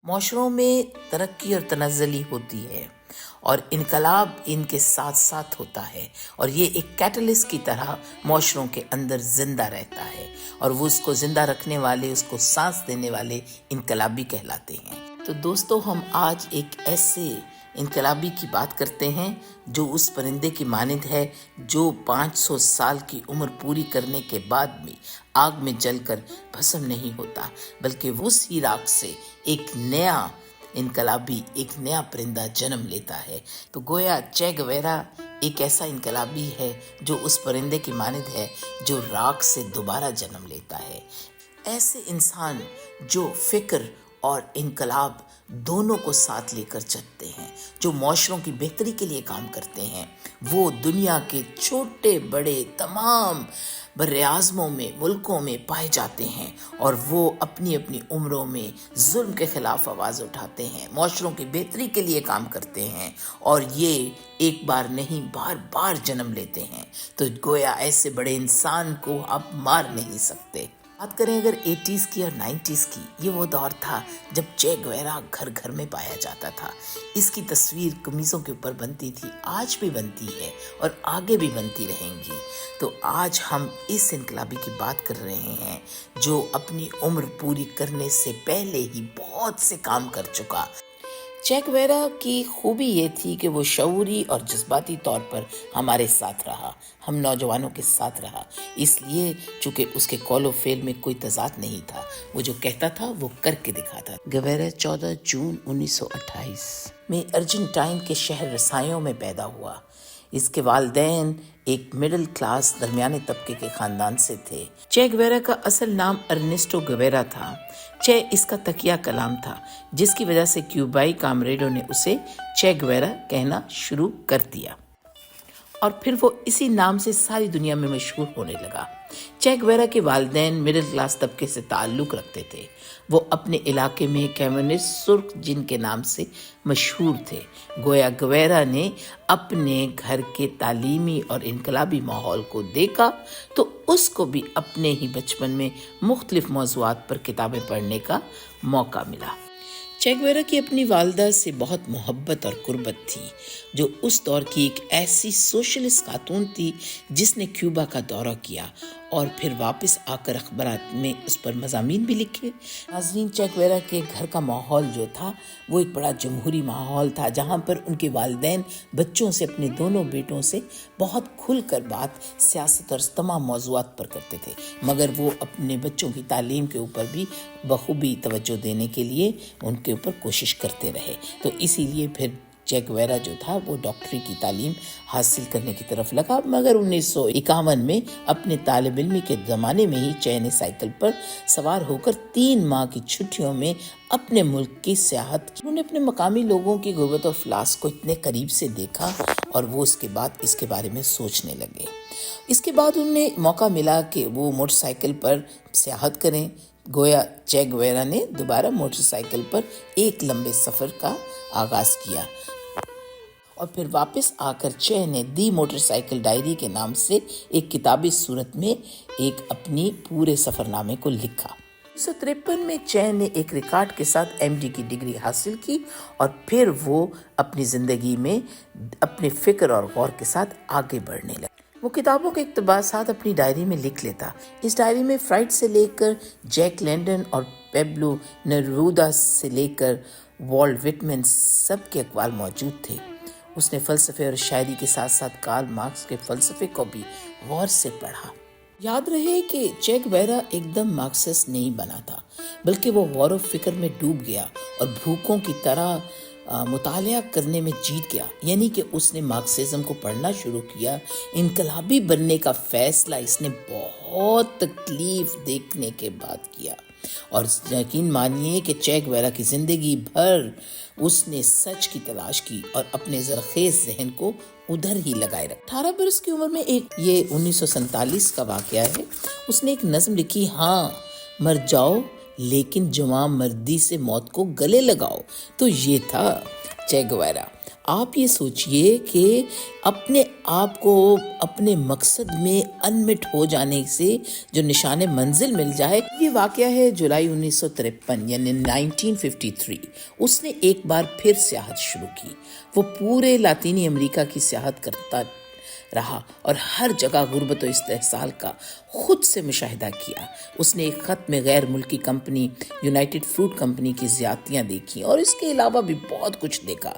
معاشروں میں ترقی اور تنزلی ہوتی ہے اور انقلاب ان کے ساتھ ساتھ ہوتا ہے، اور یہ ایک کیٹلسٹ کی طرح معاشروں کے اندر زندہ رہتا ہے، اور وہ اس کو زندہ رکھنے والے، اس کو سانس دینے والے انقلابی کہلاتے ہیں۔ تو دوستو، ہم آج ایک ایسے انقلابی کی بات کرتے ہیں جو اس پرندے کی مانند ہے جو 500 سال کی عمر پوری کرنے کے بعد بھی آگ میں جل کر بھسم نہیں ہوتا، بلکہ اسی راکھ سے ایک نیا انقلابی، ایک نیا پرندہ جنم لیتا ہے۔ تو گویا چے گویرا ایک ایسا انقلابی ہے جو اس پرندے کی مانند ہے جو راکھ سے دوبارہ جنم لیتا ہے۔ ایسے انسان جو فکر اور انقلاب دونوں کو ساتھ لے کر چلتے ہیں، جو معاشروں کی بہتری کے لیے کام کرتے ہیں، وہ دنیا کے چھوٹے بڑے تمام بر اعظموں میں، ملکوں میں پائے جاتے ہیں، اور وہ اپنی اپنی عمروں میں ظلم کے خلاف آواز اٹھاتے ہیں، معاشروں کی بہتری کے لیے کام کرتے ہیں، اور یہ ایک بار نہیں بار بار جنم لیتے ہیں۔ تو گویا ایسے بڑے انسان کو آپ مار نہیں سکتے۔ بات کریں اگر 80s کی اور 90s کی، یہ وہ دور تھا جب چے گویرا گھر گھر میں پایا جاتا تھا۔ اس کی تصویر قمیصوں کے اوپر بنتی تھی، آج بھی بنتی ہے اور آگے بھی بنتی رہیں گی۔ تو آج ہم اس انقلابی کی بات کر رہے ہیں جو اپنی عمر پوری کرنے سے پہلے ہی بہت سے کام کر چکا۔ چے گویرا کی خوبی یہ تھی کہ وہ شعوری اور جذباتی طور پر ہمارے ساتھ رہا، ہم نوجوانوں کے ساتھ رہا، اس لیے چونکہ اس کے قول و فعل میں کوئی تضاد نہیں تھا، وہ جو کہتا تھا وہ کر کے دکھاتا۔ گویرا 14 جون 1928 میں ارجنٹائن کے شہر رسائیوں میں پیدا ہوا۔ اس کے والدین ایک مڈل کلاس درمیانے طبقے کے خاندان سے تھے۔ چے گویرا کا اصل نام ارنیسٹو گویرا تھا۔ چے اس کا تکیہ کلام تھا، جس کی وجہ سے کیوبائی کامریڈوں نے اسے چے گویرا کہنا شروع کر دیا، اور پھر وہ اسی نام سے ساری دنیا میں مشہور ہونے لگا۔ چے گویرا کے والدین مڈل کلاس طبقے سے تعلق رکھتے تھے۔ وہ اپنے علاقے میں کمیونسٹ سرخ جن کے نام سے مشہور تھے۔ گویا گویرا نے اپنے گھر کے تعلیمی اور انقلابی ماحول کو دیکھا تو اس کو بھی اپنے ہی بچپن میں مختلف موضوعات پر کتابیں پڑھنے کا موقع ملا۔ چے گویرا کی اپنی والدہ سے بہت محبت اور قربت تھی، جو اس دور کی ایک ایسی سوشلسٹ خاتون تھی جس نے کیوبا کا دورہ کیا اور پھر واپس آ کر اخبارات میں اس پر مضامین بھی لکھے۔ ناظرین، چے گویرا کے گھر کا ماحول جو تھا وہ ایک بڑا جمہوری ماحول تھا، جہاں پر ان کے والدین بچوں سے، اپنے دونوں بیٹوں سے بہت کھل کر بات سیاست اور تمام موضوعات پر کرتے تھے، مگر وہ اپنے بچوں کی تعلیم کے اوپر بھی بخوبی توجہ دینے کے لیے ان کے اوپر کوشش کرتے رہے۔ تو اسی لیے پھر چے گویرا جو تھا وہ ڈاکٹری کی تعلیم حاصل کرنے کی طرف لگا، مگر 1951 میں اپنے طالب علمی کے زمانے میں ہی چے نے سائیکل پر سوار ہو کر 3 ماہ کی چھٹیوں میں اپنے ملک کی سیاحت کی۔ انہوں نے اپنے مقامی لوگوں کی غربت و افلاس کو اتنے قریب سے دیکھا اور وہ اس کے بارے میں سوچنے لگے۔ اس کے بعد انہیں موقع ملا کہ وہ موٹر سائیکل پر سیاحت کریں۔ گویا چے گویرا نے دوبارہ موٹر سائیکل پر ایک لمبے سفر کا آغاز کیا، اور پھر واپس آ کر چے نے دی موٹر سائیکل ڈائری کے نام سے ایک کتابی صورت میں ایک اپنی پورے سفر نامے کو لکھا۔ 1953 میں چے نے ایک ریکارڈ کے ساتھ MD کی ڈگری حاصل کی، اور پھر وہ اپنی زندگی میں اپنے فکر اور غور کے ساتھ آگے بڑھنے لگا۔ وہ کتابوں کے اقتباسات اپنی ڈائری میں لکھ لیتا۔ اس ڈائری میں فرائڈ سے لے کر جیک لینڈن اور پیبلو نیرودا سے لے کر والٹ وٹمن سب کے اقوال موجود تھے۔ اس نے فلسفے اور شاعری کے ساتھ ساتھ کارل مارکس کے فلسفے کو بھی غور سے پڑھا۔ یاد رہے کہ چے گویرا ایک دم مارکسسٹ نہیں بنا تھا، بلکہ وہ غور و فکر میں ڈوب گیا اور بھوکوں کی طرح مطالعہ کرنے میں جیت گیا، یعنی کہ اس نے مارکسزم کو پڑھنا شروع کیا۔ انقلابی بننے کا فیصلہ اس نے بہت تکلیف دیکھنے کے بعد کیا، اور یقین مانیے کہ چے گویرا کی زندگی بھر اس نے سچ کی تلاش کی اور اپنے زرخیز ذہن کو ادھر ہی لگائے رکھا۔ 18 برس کی عمر میں یہ 1947 کا واقعہ ہے، اس نے ایک نظم لکھی، ہاں مر جاؤ لیکن جوان مردی سے موت کو گلے لگاؤ۔ تو یہ تھا چے گویرا۔ آپ یہ سوچئے کہ اپنے آپ کو اپنے مقصد میں انمٹ ہو جانے سے جو نشان منزل مل جائے. یہ واقعہ ہے جولائی 1953 یعنی 1953. اس نے ایک بار پھر سیاحت شروع کی. وہ پورے لاطینی امریکہ کی سیاحت کرتا رہا اور ہر جگہ غربت و استحصال کا خود سے مشاہدہ کیا. اس نے ایک خط میں غیر ملکی کمپنی یونائٹڈ فروٹ کمپنی کی زیادتیاں دیکھی اور اس کے علاوہ بھی بہت کچھ دیکھا.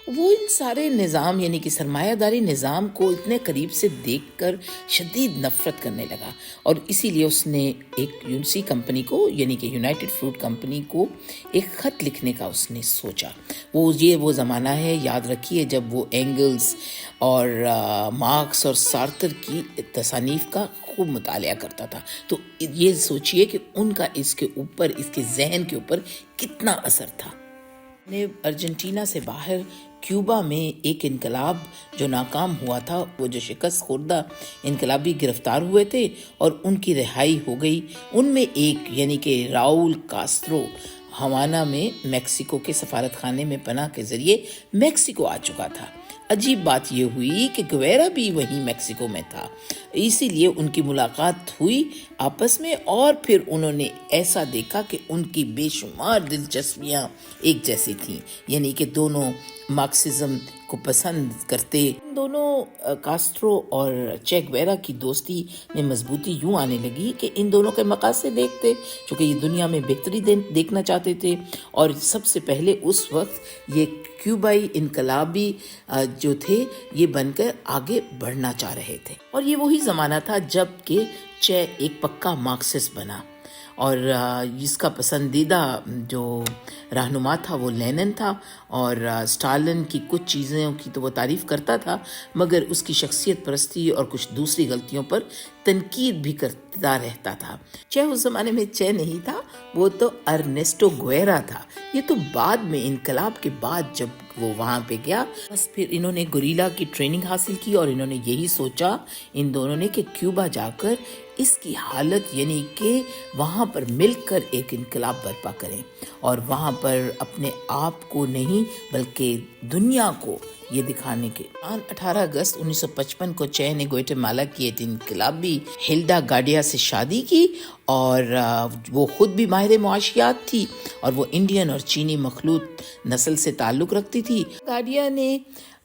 وہ ان سارے نظام یعنی کہ سرمایہ داری نظام کو اتنے قریب سے دیکھ کر شدید نفرت کرنے لگا اور اسی لیے اس نے ایک یونسی کمپنی کو یعنی کہ یونائٹڈ فروٹ کمپنی کو ایک خط لکھنے کا اس نے سوچا. وہ زمانہ ہے، یاد رکھیے، جب وہ اینگلز اور مارکس اور سارتر کی تصانیف کا خوب مطالعہ کرتا تھا. تو یہ سوچئے کہ ان کا اس کے اوپر، اس کے ذہن کے اوپر کتنا اثر تھا. ارجنٹینا سے باہر کیوبا میں ایک انقلاب جو ناکام ہوا تھا، وہ جو شکست خوردہ انقلابی گرفتار ہوئے تھے اور ان کی رہائی ہو گئی. ان میں ایک یعنی کہ راؤل کاسترو ہوانا میں میکسیکو کے سفارت خانے میں پناہ کے ذریعے میکسیکو آ چکا تھا. عجیب بات یہ ہوئی کہ گویرا بھی وہیں میکسیکو میں تھا، اسی لیے ان کی ملاقات ہوئی آپس میں اور پھر انہوں نے ایسا دیکھا کہ ان کی بے شمار دلچسپیاں ایک جیسی تھیں، یعنی کہ دونوں مارکسزم کو پسند کرتے. دونوں کاسٹرو اور چے گویرا کی دوستی میں مضبوطی یوں آنے لگی کہ ان دونوں کے مقاصد دیکھتے، چونکہ یہ دنیا میں بہتری دیکھنا چاہتے تھے اور سب سے پہلے اس وقت یہ کیوبائی انقلابی جو تھے یہ بن کر آگے بڑھنا چاہ رہے تھے. اور یہ وہی زمانہ تھا جب کہ چے ایک پکا مارکسسٹ بنا اور اس کا پسندیدہ جو رہنما تھا وہ لینن تھا اور اسٹالن کی کچھ چیزوں کی تو وہ تعریف کرتا تھا مگر اس کی شخصیت پرستی اور کچھ دوسری غلطیوں پر تنقید بھی کرتا رہتا تھا. چے اس زمانے میں چے نہیں تھا، وہ تو ارنیسٹو گویرا تھا. یہ تو بعد میں انقلاب کے بعد جب وہ وہاں پہ گیا بس پھر انہوں نے گوریلا کی ٹریننگ حاصل کی اور انہوں نے یہی سوچا ان دونوں نے کہ کیوبا جا کر اس کی حالت یعنی کہ وہاں پر مل کر ایک انقلاب برپا کریں اور وہاں پر اپنے آپ کو نہیں بلکہ دنیا کو یہ دکھانے کے. 18 اگست 1955 کو چے نے گوئٹے مالا کی ایک انقلابی ہلڈا گارڈیا سے شادی کی اور وہ خود بھی ماہر معاشیات تھی اور وہ انڈین اور چینی مخلوط نسل سے تعلق رکھتی تھی. گارڈیا نے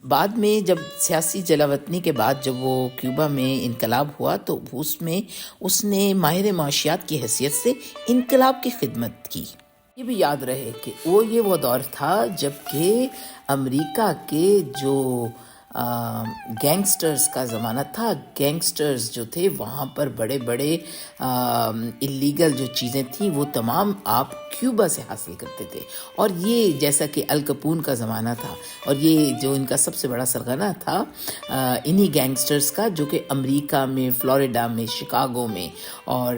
بعد میں جب سیاسی جلاوطنی کے بعد جب وہ کیوبا میں انقلاب ہوا تو اس نے ماہر معاشیات کی حیثیت سے انقلاب کی خدمت کی. یہ بھی یاد رہے کہ وہ دور تھا جب کہ امریکہ کے جو گینگسٹرز کا زمانہ تھا. گینگسٹرز جو تھے وہاں پر بڑے بڑے اللیگل جو چیزیں تھیں وہ تمام آپ کیوبا سے حاصل کرتے تھے اور یہ جیسا کہ الکپون کا زمانہ تھا اور یہ جو ان کا سب سے بڑا سرغنہ تھا انہی گینگسٹرز کا جو کہ امریکہ میں، فلوریڈا میں، شکاگو میں اور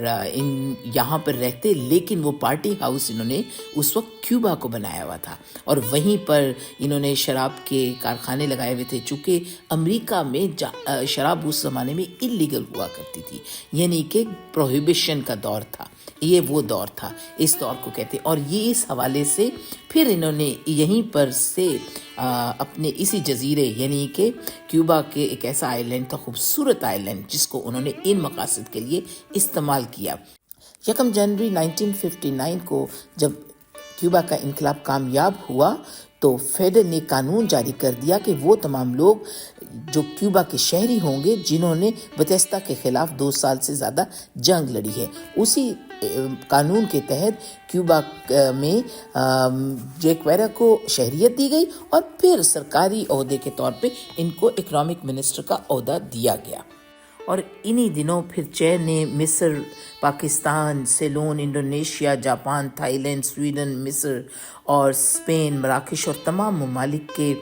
یہاں پر رہتے، لیکن وہ پارٹی ہاؤس انہوں نے اس وقت کیوبا کو بنایا ہوا تھا اور وہیں پر انہوں نے شراب کے کارخانے لگائے ہوئے تھے. چونکہ امریکہ میں شراب اس زمانے میں اللیگل ہوا کرتی تھی یعنی کہ پروہیبیشن کا دور تھا، یہ وہ دور تھا، اس دور کو کہتے. اور یہ اس حوالے سے پھر انہوں نے یہیں پر سے اپنے اسی جزیرے یعنی کہ کیوبا کے ایک ایسا آئی لینڈ تھا، خوبصورت آئی لینڈ، جس کو انہوں نے ان مقاصد کے لیے استعمال کیا. 1 جنوری 1959 کو جب کیوبا کا انقلاب کامیاب ہوا تو فیڈر نے قانون جاری کر دیا کہ وہ تمام لوگ جو کیوبا کے شہری ہوں گے جنہوں نے بتیستا کے خلاف 2 سال سے زیادہ جنگ لڑی ہے، اسی قانون کے تحت کیوبا میں چے گویرا کو شہریت دی گئی اور پھر سرکاری عہدے کے طور پہ ان کو اکنامک منسٹر کا عہدہ دیا گیا. اور انہی دنوں پھر چے نے مصر، Pakistan, Ceylon, Indonesia, Japan, Thailand, Sweden, مصر اور اسپین، مراکش اور تمام ممالک کے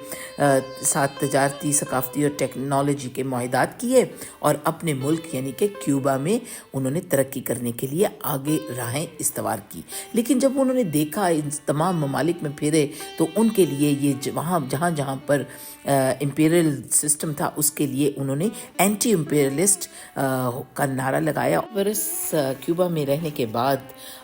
ساتھ تجارتی، ثقافتی اور ٹیکنالوجی کے معاہدات کیے اور اپنے ملک یعنی کہ کیوبا میں انہوں نے ترقی کرنے کے لیے آگے راہیں استوار کی. لیکن جب انہوں نے دیکھا ان تمام ممالک میں پھرے تو ان کے لیے یہ وہاں جہاں پر امپیریل سسٹم تھا اس کے لیے انہوں نے اینٹی امپیریلسٹ کا نعرہ لگایا. برس کیوبا میں رہنے کے بعد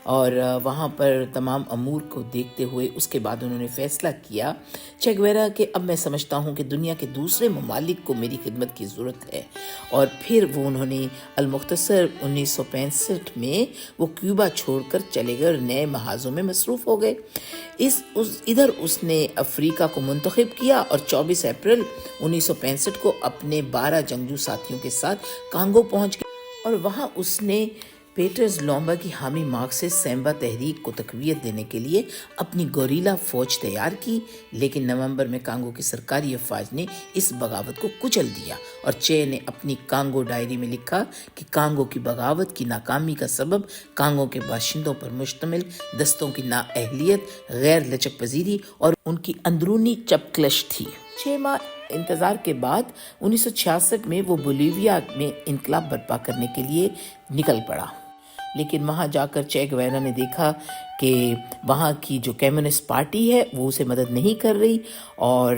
اور وہاں پر تمام امور کو دیکھتے ہوئے اس کے بعد انہوں نے فیصلہ کیا چے گویرا کہ اب میں سمجھتا ہوں کہ دنیا کے دوسرے ممالک کو میری خدمت کی ضرورت ہے، اور پھر وہ انہوں نے المختصر 1965 میں وہ کیوبا چھوڑ کر چلے گئے اور نئے محاذوں میں مصروف ہو گئے۔ ادھر اس نے افریقہ کو منتخب کیا اور 24 اپریل 1965 کو اپنے 12 جنگجو ساتھیوں کے ساتھ کانگو پہنچ گیا، اور وہاں اس نے پیٹرز لومبا کی حامی مارکسسٹ سیمبا تحریک کو تقویت دینے کے لیے اپنی گوریلا فوج تیار کی، لیکن نومبر میں کانگو کی سرکاری افواج نے اس بغاوت کو کچل دیا، اور چے نے اپنی کانگو ڈائری میں لکھا کہ کانگو کی بغاوت کی ناکامی کا سبب کانگو کے باشندوں پر مشتمل دستوں کی نااہلیت، غیر لچک پذیری اور ان کی اندرونی چپکلش تھی۔ 6 ماہ انتظار کے بعد 1966 میں وہ بولیویا میں انقلاب برپا کرنے کے لیے نکل پڑا، لیکن وہاں جا کر چے گویرا نے دیکھا کہ وہاں کی جو کمیونسٹ پارٹی ہے وہ اسے مدد نہیں کر رہی، اور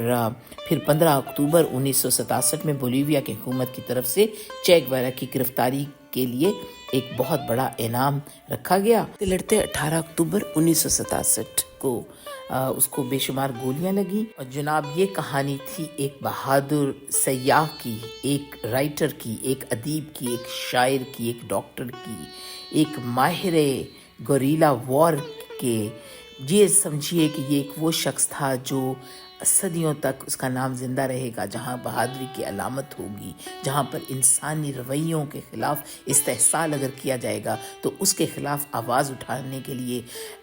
پھر 15 اکتوبر 1967 میں بولیویا کی حکومت کی طرف سے چے گویرا کی گرفتاری کے لیے ایک بہت بڑا انعام رکھا گیا۔ لڑتے 18 اکتوبر 1967 کو اس کو بے شمار گولیاں لگیں، اور جناب یہ کہانی تھی ایک بہادر سیاح کی، ایک رائٹر کی، ایک ادیب کی، ایک شاعر کی، ایک ڈاکٹر کی، ایک ماہر گوریلا وار کے۔ یہ سمجھیے کہ یہ ایک وہ شخص تھا جو صدیوں تک اس کا نام زندہ رہے گا، جہاں بہادری کی علامت ہوگی، جہاں پر انسانی رویوں کے خلاف استحصال اگر کیا جائے گا تو اس کے خلاف آواز اٹھانے کے لیے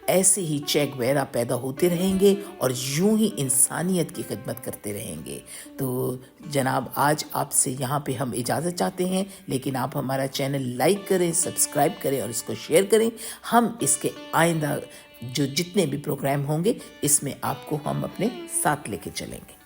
ایسے ہی چے گویرا پیدا ہوتے رہیں گے اور یوں ہی انسانیت کی خدمت کرتے رہیں گے۔ تو جناب آج آپ سے یہاں پہ ہم اجازت چاہتے ہیں، لیکن آپ ہمارا چینل لائک کریں، سبسکرائب کریں اور اس کو شیئر کریں۔ ہم اس کے آئندہ جو جتنے بھی پروگرام ہوں گے اس میں آپ کو ہم اپنے ساتھ لے کے چلیں گے۔